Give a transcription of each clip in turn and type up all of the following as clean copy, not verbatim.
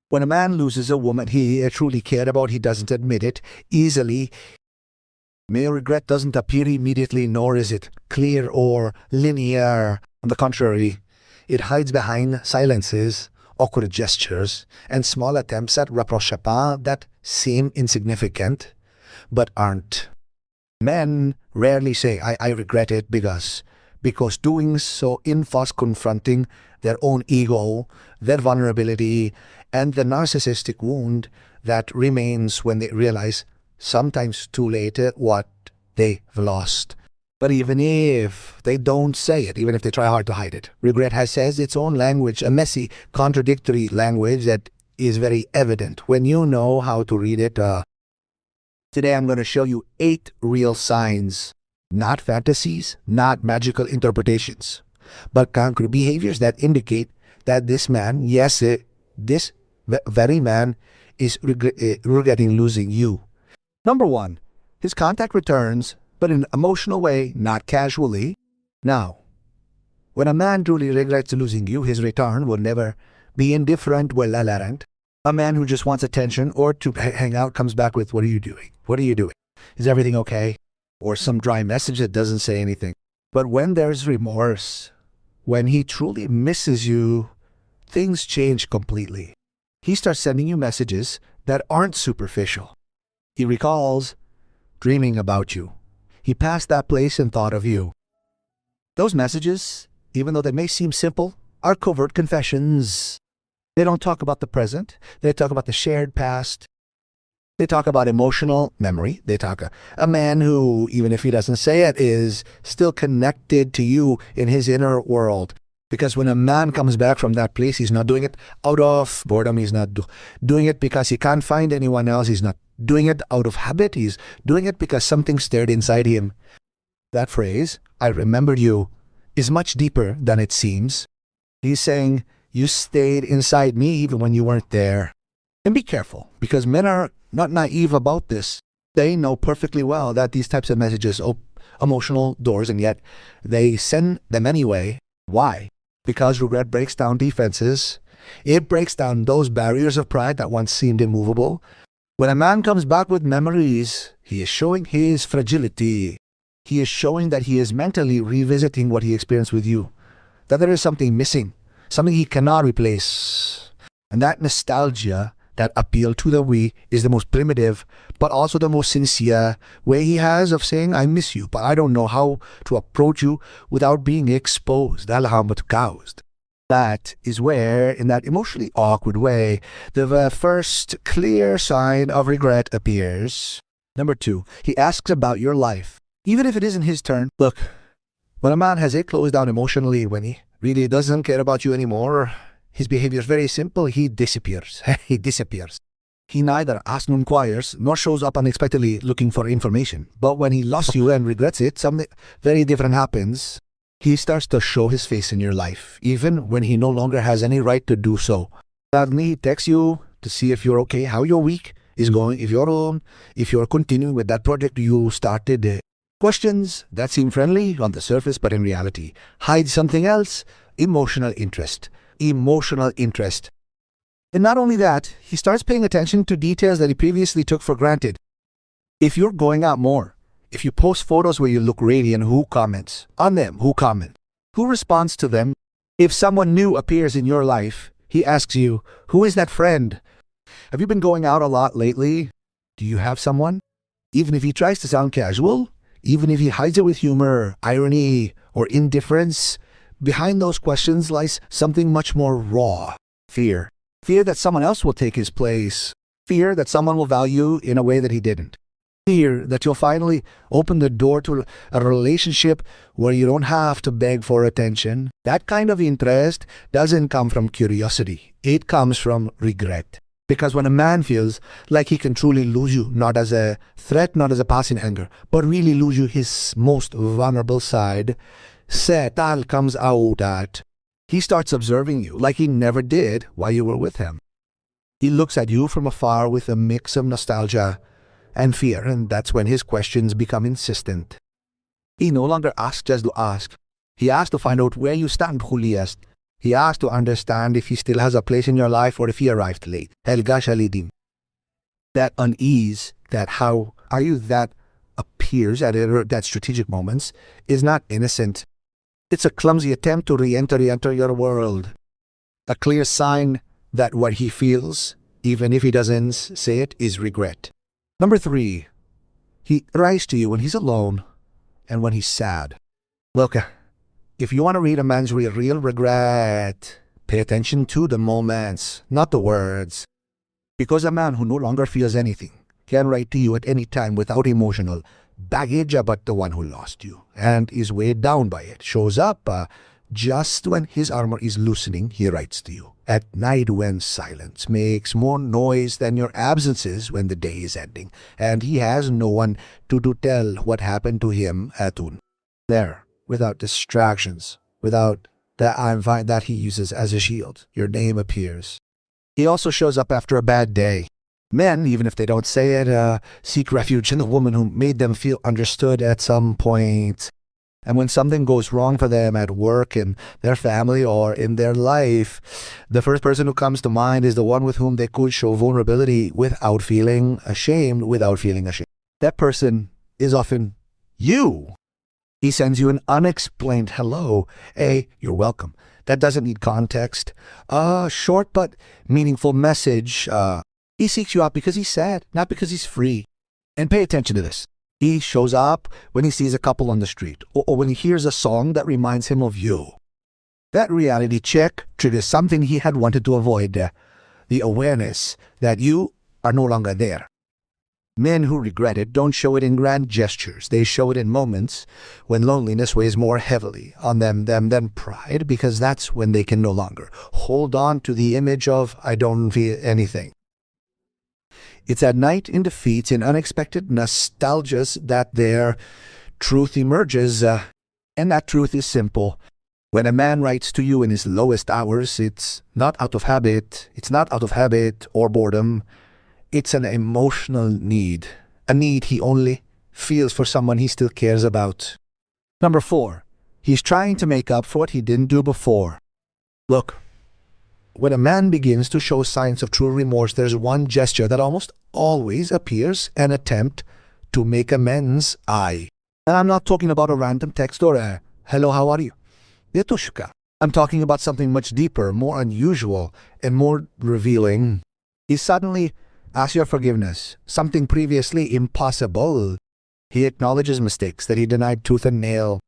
When a man loses a woman he truly cared about, he doesn't admit it easily. Male regret doesn't appear immediately, nor is it clear or linear. On the contrary, it hides behind silences, awkward gestures, and small attempts at rapprochement that seem insignificant, but aren't. Men rarely say, I regret it because doing so involves confronting their own ego, their vulnerability, and the narcissistic wound that remains when they realize, sometimes too late, what they've lost. But even if they don't say it, even if they try hard to hide it, regret has its own language, a messy, contradictory language that is very evident when you know how to read it. Today I'm going to show you 8 real signs, not fantasies, not magical interpretations, but concrete behaviors that indicate that this man, yes, this very man is regretting losing you. Number 1, his contact returns, but in an emotional way, not casually. Now, when a man truly regrets losing you, his return will never be indifferent or tolerant. A man who just wants attention or to hang out comes back with, what are you doing? What are you doing? Is everything okay? Or some dry message that doesn't say anything. But when there's remorse, when he truly misses you, things change completely. He starts sending you messages that aren't superficial. He recalls dreaming about you. He passed that place and thought of you. Those messages, even though they may seem simple, are covert confessions. They don't talk about the present. They talk about the shared past. They talk about emotional memory. They talk a man who, even if he doesn't say it, is still connected to you in his inner world. Because when a man comes back from that place, he's not doing it out of boredom. He's not doing it because he can't find anyone else. He's not doing it out of habit. He's doing it because something stirred inside him. That phrase, I remember you, is much deeper than it seems. He's saying, you stayed inside me even when you weren't there. And be careful, because men are not naive about this. They know perfectly well that these types of messages open emotional doors, and yet they send them anyway. Why? Because regret breaks down defenses. It breaks down those barriers of pride that once seemed immovable. When a man comes back with memories, he is showing his fragility. He is showing that he is mentally revisiting what he experienced with you. That there is something missing, something he cannot replace. And that nostalgia, that appeal to the we, is the most primitive, but also the most sincere way he has of saying, I miss you, but I don't know how to approach you without being exposed. That is where, in that emotionally awkward way, the first clear sign of regret appears. Number 2, he asks about your life, even if it isn't his turn. Look, when a man has it closed down emotionally, when he really doesn't care about you anymore, his behavior is very simple. He disappears. He disappears. He neither asks nor inquires, nor shows up unexpectedly looking for information. But when he lost you and regrets it, something very different happens. He starts to show his face in your life, even when he no longer has any right to do so. Suddenly he texts you to see if you're okay, how your week is going, if you're continuing with that project you started. Questions that seem friendly on the surface, but in reality hide something else, emotional interest. Emotional interest. And not only that, he starts paying attention to details that he previously took for granted. If you're going out more, if you post photos where you look radiant, who comments on them? Who comments? Who responds to them? If someone new appears in your life, he asks you, who is that friend? Have you been going out a lot lately? Do you have someone? Even if he tries to sound casual, even if he hides it with humor, irony, or indifference, behind those questions lies something much more raw. Fear. Fear that someone else will take his place. Fear that someone will value in a way that he didn't. Fear that you'll finally open the door to a relationship where you don't have to beg for attention. That kind of interest doesn't come from curiosity. It comes from regret. Because when a man feels like he can truly lose you, not as a threat, not as a passing anger, but really lose you, his most vulnerable side, tal comes out at. He starts observing you like he never did while you were with him. He looks at you from afar with a mix of nostalgia and fear, and that's when his questions become insistent. He no longer asks just to ask. He asks to find out where you stand, Julius. He asks to understand if he still has a place in your life or if he arrived late. Helga Shalidim. That unease, that how are you that appears at strategic moments is not innocent. It's a clumsy attempt to re-enter your world. A clear sign that what he feels, even if he doesn't say it, is regret. Number 3, he writes to you when he's alone and when he's sad. Look, if you want to read a man's real regret, pay attention to the moments, not the words. Because a man who no longer feels anything can write to you at any time without emotional baggage about the one who lost you and is weighed down by it. Shows up just when his armor is loosening, he writes to you. At night when silence makes more noise than your absences when the day is ending, and he has no one to tell what happened to him at noon. There, without distractions, without that I'm fine that he uses as a shield, your name appears. He also shows up after a bad day. Men, even if they don't say it, seek refuge in the woman who made them feel understood at some point. And when something goes wrong for them at work, in their family, or in their life, the first person who comes to mind is the one with whom they could show vulnerability without feeling ashamed, That person is often you. He sends you an unexplained hello. You're welcome. That doesn't need context. A short but meaningful message. He seeks you out because he's sad, not because he's free. And pay attention to this. He shows up when he sees a couple on the street, or when he hears a song that reminds him of you. That reality check triggers something he had wanted to avoid, the awareness that you are no longer there. Men who regret it don't show it in grand gestures. They show it in moments when loneliness weighs more heavily on them than pride, because that's when they can no longer hold on to the image of I don't feel anything. It's at night, in defeats, in unexpected nostalgias that their truth emerges, and that truth is simple. When a man writes to you in his lowest hours, it's not out of habit or boredom. It's an emotional need, a need he only feels for someone he still cares about. Number 4, he's trying to make up for what he didn't do before. Look, when a man begins to show signs of true remorse, there's one gesture that almost always appears, an attempt to make amends. And I'm not talking about a random text or a, hello, how are you? Detushka. I'm talking about something much deeper, more unusual, and more revealing. He suddenly asks your forgiveness, something previously impossible. He acknowledges mistakes that he denied tooth and nail.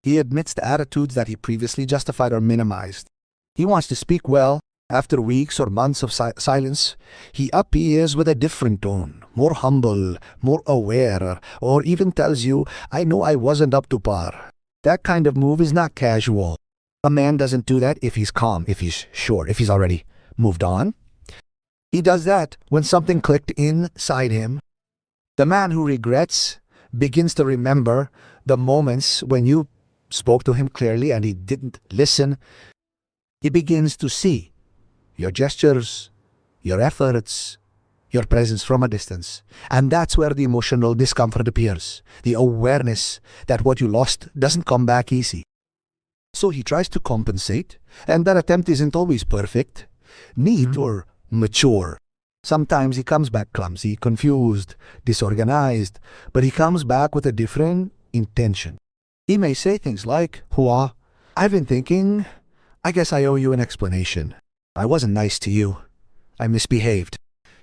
He admits the attitudes that he previously justified or minimized. He wants to speak well. After weeks or months of silence, he appears with a different tone, more humble, more aware, or even tells you, I know I wasn't up to par. That kind of move is not casual. A man doesn't do that if he's calm, if he's sure, if he's already moved on. He does that when something clicked inside him. The man who regrets begins to remember the moments when you spoke to him clearly and he didn't listen. He begins to see your gestures, your efforts, your presence from a distance. And that's where the emotional discomfort appears. The awareness that what you lost doesn't come back easy. So he tries to compensate, and that attempt isn't always perfect, neat or mature. Sometimes he comes back clumsy, confused, disorganized, but he comes back with a different intention. He may say things like, Hua, I've been thinking, I guess I owe you an explanation. I wasn't nice to you. I misbehaved.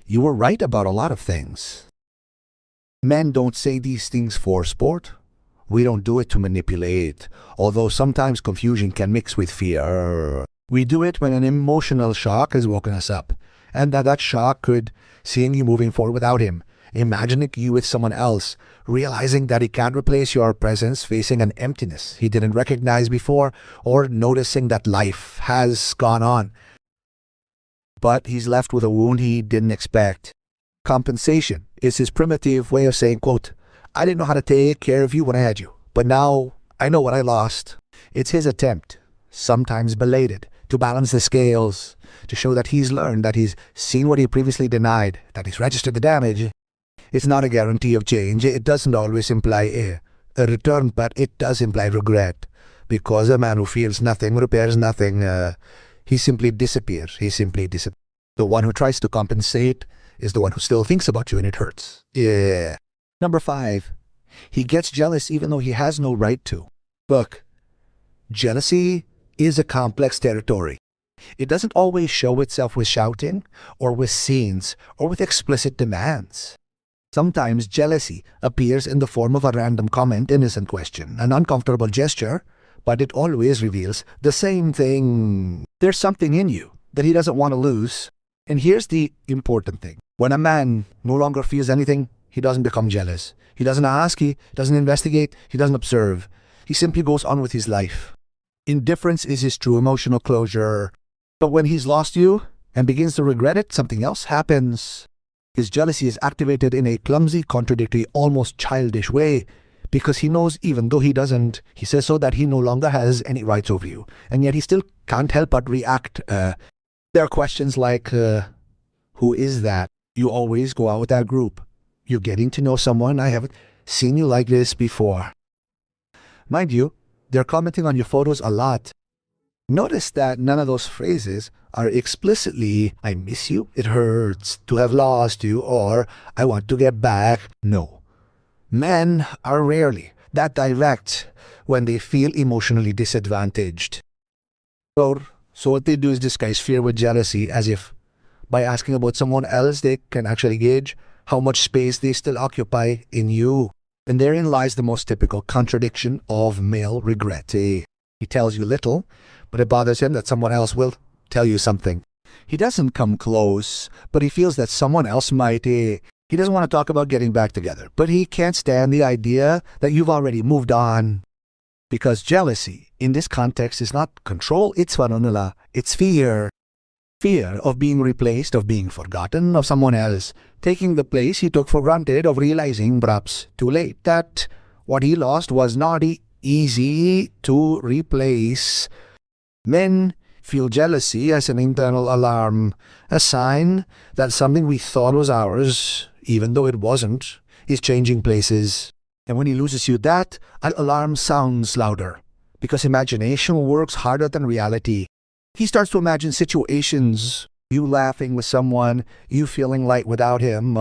You were right about a lot of things. Men don't say these things for sport. We don't do it to manipulate, although sometimes confusion can mix with fear. We do it when an emotional shock has woken us up, and that shock could seeing you moving forward without him, imagining you with someone else, realizing that he can't replace your presence, facing an emptiness he didn't recognize before, or noticing that life has gone on, but he's left with a wound he didn't expect. Compensation is his primitive way of saying, quote, I didn't know how to take care of you when I had you, but now I know what I lost. It's his attempt, sometimes belated, to balance the scales, to show that he's learned, that he's seen what he previously denied, that he's registered the damage. It's not a guarantee of change. It doesn't always imply a return, but it does imply regret. because a man who feels nothing, repairs nothing, he simply disappears. He simply disappears. The one who tries to compensate is the one who still thinks about you and it hurts. Yeah. Number 5, he gets jealous even though he has no right to. Look, jealousy is a complex territory. It doesn't always show itself with shouting or with scenes or with explicit demands. Sometimes jealousy appears in the form of a random comment, innocent question, an uncomfortable gesture, but it always reveals the same thing. There's something in you that he doesn't want to lose. And here's the important thing. When a man no longer feels anything, he doesn't become jealous. He doesn't ask, he doesn't investigate, he doesn't observe. He simply goes on with his life. Indifference is his true emotional closure. But when he's lost you and begins to regret it, something else happens. His jealousy is activated in a clumsy, contradictory, almost childish way, because he knows, even though he doesn't, he says so, that he no longer has any rights over you. And yet he still can't help but react. There are questions like, who is that? You always go out with that group. You're getting to know someone. I haven't seen you like this before. Mind you, they're commenting on your photos a lot. Notice that none of those phrases are explicitly, I miss you, it hurts to have lost you, or I want to get back. No. Men are rarely that direct when they feel emotionally disadvantaged. So what they do is disguise fear with jealousy, as if by asking about someone else they can actually gauge how much space they still occupy in you. And therein lies the most typical contradiction of male regret. He tells you little, but it bothers him that someone else will tell you something. He doesn't come close, but he feels that someone else might. He doesn't want to talk about getting back together, but he can't stand the idea that you've already moved on. Because jealousy, in this context, is not control, it's vanilla, it's fear. Fear of being replaced, of being forgotten, of someone else taking the place he took for granted, of realizing, perhaps too late, that what he lost was not easy to replace. Men feel jealousy as an internal alarm, a sign that something we thought was ours, even though it wasn't, is changing places. And when he loses you, that alarm sounds louder, because imagination works harder than reality. He starts to imagine situations, you laughing with someone, you feeling light without him,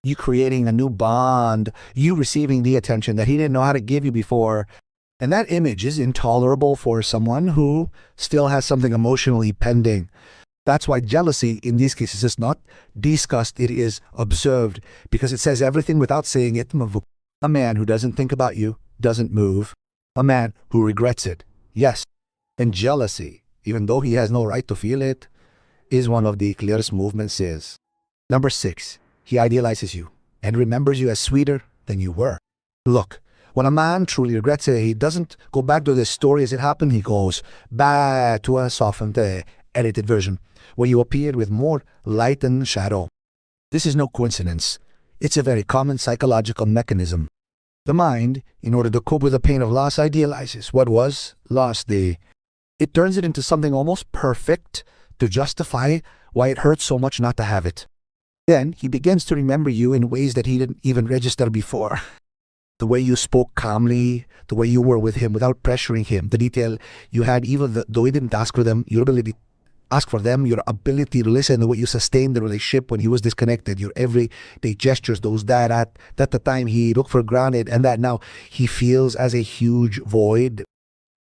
you creating a new bond, you receiving the attention that he didn't know how to give you before. And that image is intolerable for someone who still has something emotionally pending. That's why jealousy in these cases is not discussed, it is observed, because it says everything without saying it. A man who doesn't think about you doesn't move. A man who regrets it, yes. And jealousy, even though he has no right to feel it, is one of the clearest movements is. Number 6, he idealizes you and remembers you as sweeter than you were. Look, when a man truly regrets it, he doesn't go back to the story as it happened. He goes back to a softened, edited version, where you appeared with more light and shadow. This is no coincidence. It's a very common psychological mechanism. The mind, in order to cope with the pain of loss, idealizes what was lost. It turns it into something almost perfect to justify why it hurts so much not to have it. Then he begins to remember you in ways that he didn't even register before. The way you spoke calmly, the way you were with him without pressuring him, the detail you had even though he didn't ask for them, your ability to ask for them, your ability to listen, the way you sustained the relationship when he was disconnected, your everyday gestures, those that at the time he took for granted and that now he feels as a huge void.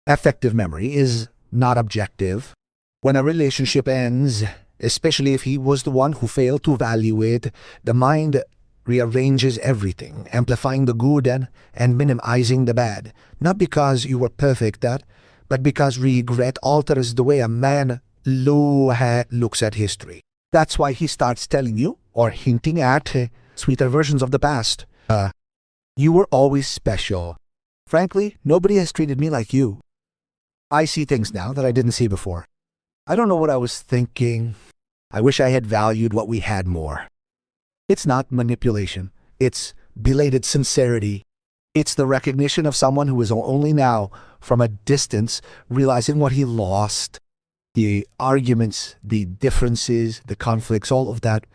Affective memory is not objective. When a relationship ends, especially if he was the one who failed to value it, the mind rearranges everything, amplifying the good and minimizing the bad. Not because you were perfect, but because regret alters the way a man looks at history. That's why he starts telling you, or hinting at, sweeter versions of the past. You were always special. Frankly, nobody has treated me like you. I see things now that I didn't see before. I don't know what I was thinking. I wish I had valued what we had more. It's not manipulation. It's belated sincerity. It's the recognition of someone who is only now, from a distance, realizing what he lost. The arguments, the differences, the conflicts, all of that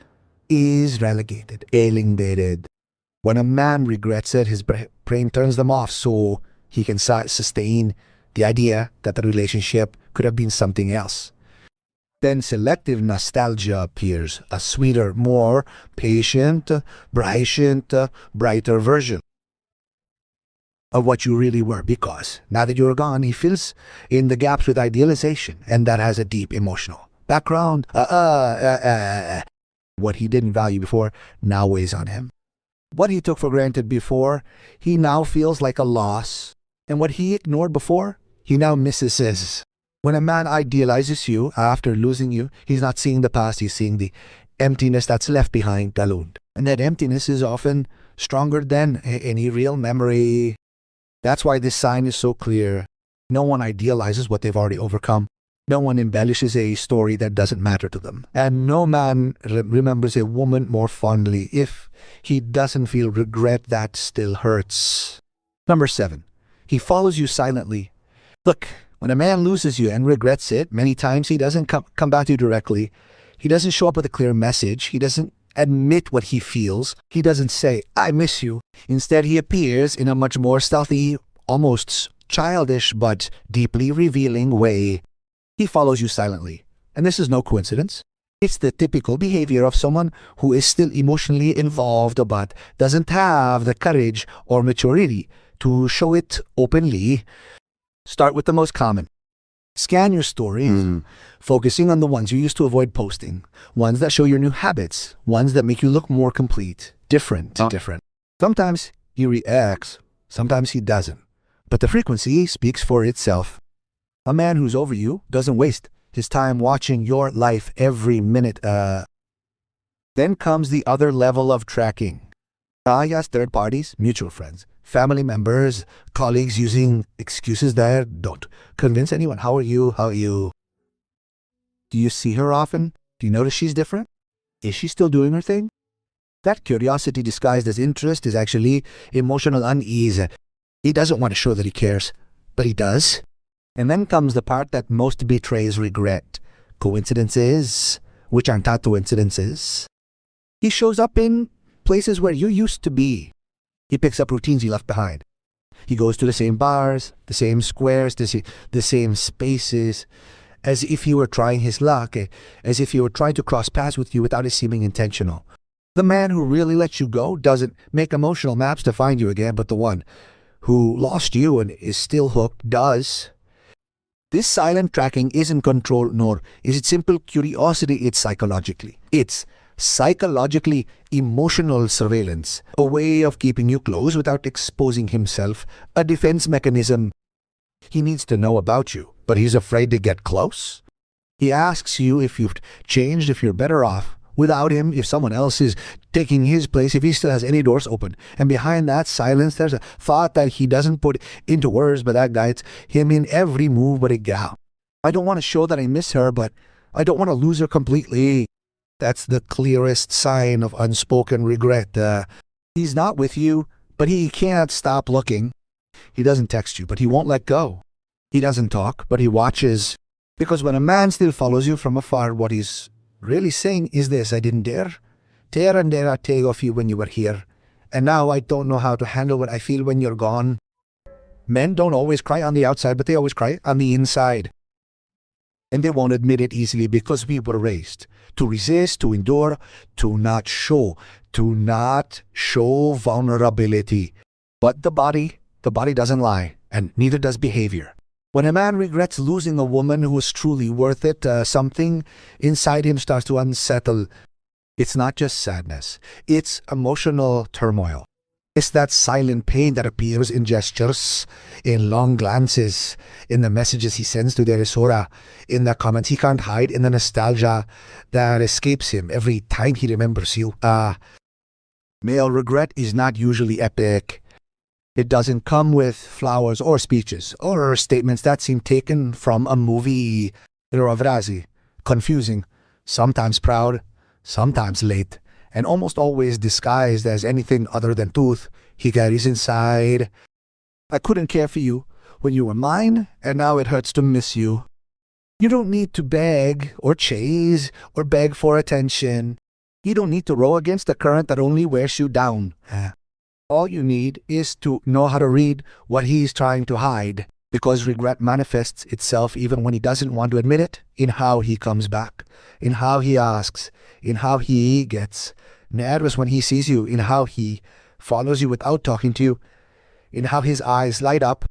is relegated, alienated. When a man regrets it, his brain turns them off so he can sustain the idea that the relationship could have been something else. Then selective nostalgia appears, a sweeter, more patient, brighter version of what you really were, because now that you're gone, he fills in the gaps with idealization, and that has a deep emotional background. What he didn't value before now weighs on him. What he took for granted before, he now feels like a loss, and what he ignored before, he now misses. When a man idealizes you after losing you, he's not seeing the past, he's seeing the emptiness that's left behind, galund. And that emptiness is often stronger than any real memory. That's why this sign is so clear. No one idealizes what they've already overcome. No one embellishes a story that doesn't matter to them. And no man remembers a woman more fondly if he doesn't feel regret that still hurts. Number 7, he follows you silently. Look, when a man loses you and regrets it, many times he doesn't come back to you directly. He doesn't show up with a clear message. He doesn't admit what he feels. He doesn't say, I miss you. Instead, he appears in a much more stealthy, almost childish, but deeply revealing way. He follows you silently. And this is no coincidence. It's the typical behavior of someone who is still emotionally involved but doesn't have the courage or maturity to show it openly. Start with the most common. Scan your stories, focusing on the ones you used to avoid posting, ones that show your new habits, ones that make you look more complete, different. Sometimes he reacts, sometimes he doesn't. But the frequency speaks for itself. A man who's over you doesn't waste his time watching your life every minute. Then comes the other level of tracking. Yes, third parties, mutual friends, family members, colleagues using excuses that don't convince anyone. How are you? How are you? Do you see her often? Do you notice she's different? Is she still doing her thing? That curiosity disguised as interest is actually emotional unease. He doesn't want to show that he cares, but he does. And then comes the part that most betrays regret. Coincidences, which aren't coincidences. He shows up in places where you used to be. He picks up routines he left behind. He goes to the same bars, the same squares, the same spaces, as if he were trying his luck, as if he were trying to cross paths with you without it seeming intentional. The man who really lets you go doesn't make emotional maps to find you again, but the one who lost you and is still hooked does. This silent tracking isn't control, nor is it simple curiosity. It's psychologically emotional surveillance, a way of keeping you close without exposing himself, a defense mechanism. He needs to know about you, but he's afraid to get close. He asks you if you've changed, if you're better off without him, if someone else is taking his place, if he still has any doors open. And behind that silence, there's a thought that he doesn't put into words, but that guides him in every move but a gal. I don't want to show that I miss her, but I don't want to lose her completely. That's the clearest sign of unspoken regret. He's not with you, but he can't stop looking. He doesn't text you, but he won't let go. He doesn't talk, but he watches. Because when a man still follows you from afar, what he's really saying is this: I didn't dare take off you when you were here. And now I don't know how to handle what I feel when you're gone. Men don't always cry on the outside, but they always cry on the inside. And they won't admit it easily because we were raised to resist, to endure, to not show vulnerability. But the body doesn't lie, and neither does behavior. When a man regrets losing a woman who was truly worth it, something inside him starts to unsettle. It's not just sadness, it's emotional turmoil. It's that silent pain that appears in gestures, in long glances, in the messages he sends to Deresora, in the comments he can't hide, in the nostalgia that escapes him every time he remembers you. Male regret is not usually epic. It doesn't come with flowers or speeches or statements that seem taken from a movie. Confusing, sometimes proud, sometimes late, and almost always disguised as anything other than truth he carries inside. I couldn't care for you when you were mine, and now it hurts to miss you. You don't need to beg or chase or beg for attention. You don't need to row against the current that only wears you down. All you need is to know how to read what he's trying to hide. Because regret manifests itself even when he doesn't want to admit it, in how he comes back, in how he asks, in how he gets nervous when he sees you, in how he follows you without talking to you, in how his eyes light up